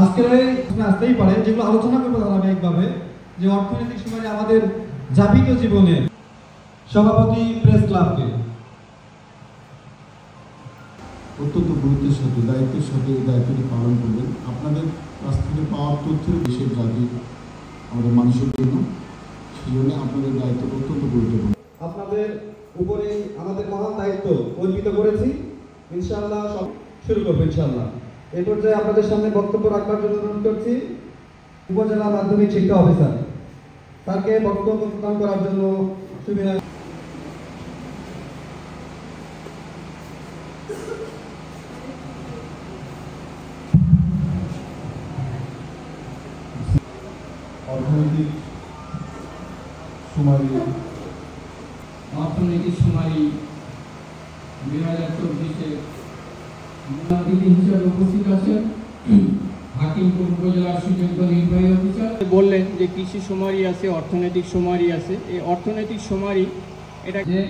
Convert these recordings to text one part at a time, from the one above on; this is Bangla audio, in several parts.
আজকের আসতেই পারে, যেগুলো আলোচনা করবো ধারাবাহিকভাবে, যে অর্থনৈতিক সুমারি আমাদের যাপিত জীবনে। সভাপতি প্রেস ক্লাবকে অত্যন্ত গুরুত্বের সাথে দায়িত্বের সাথে এই দায়িত্বটি পালন করবেন। আপনাদের কাছ থেকে পাওয়ার তথ্যের দেশের জাতি আমাদের মানুষের জন্য, সেই জন্য আপনাদের দায়িত্ব অত্যন্ত গুরুত্বপূর্ণ। আপনাদের উপরে আমাদের মহান দায়িত্ব অর্পিত করেছি। ইনশাআল্লাহ সব শুরু করবো ইনশাআল্লাহ। এই পর্যায়ে আপনাদের সামনে বক্তব্য রাখবার জন্য অনুরোধ করছি উপজেলা মাধ্যমিক শিক্ষা অফিসার তাকে বক্তব্য প্রদান করার জন্য সুবিধা। অর্থনৈতিক সুমারি 2024-এ অতিথি হিসেবে উপস্থিত আছেন হাকিমপুর উপজেলার সুযোগ্য নির্বাহী অফিসার। বললেন যে কৃষি সুমারি আছে, অর্থনৈতিক সুমারি আছে। এই অর্থনৈতিক সুমারি এটা যে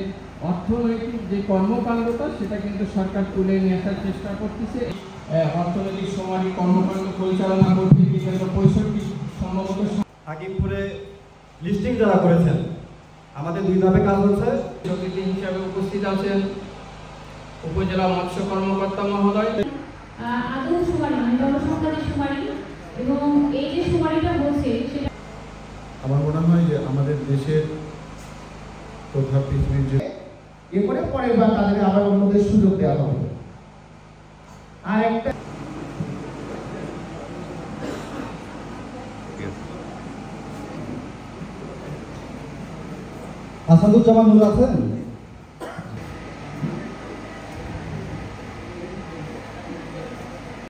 অর্থনৈতিক যে কর্মকাণ্ডটা সেটা কিন্তু সরকার তুলে নিয়ে আসার চেষ্টা করতেছে। অর্থনৈতিক সুমারি কর্মকাণ্ড পরিচালনা করতে গিয়ে 65 সম্ভবত হাকিমপুরে লিস্টিং যারা করেছেন, আমাদের 2 ধাপে কাজ হচ্ছে। অতিথি হিসেবে উপস্থিত আছেন উপজেলা মৎস্য কর্মকর্তা মহোদয়। আদৌ সুমারি মানে জনসংখ্যার সুমারি, এবং এই যে সুমারিটা বলছে সেটা আমার মনে হয় যে আমাদের দেশের তথা পৃথিবীর যে এরপরে পরের বার তাদের আবার অন্যদের সুযোগ দেওয়া হবে। আর একটা আসাদুজ্জামান নূর আছেন।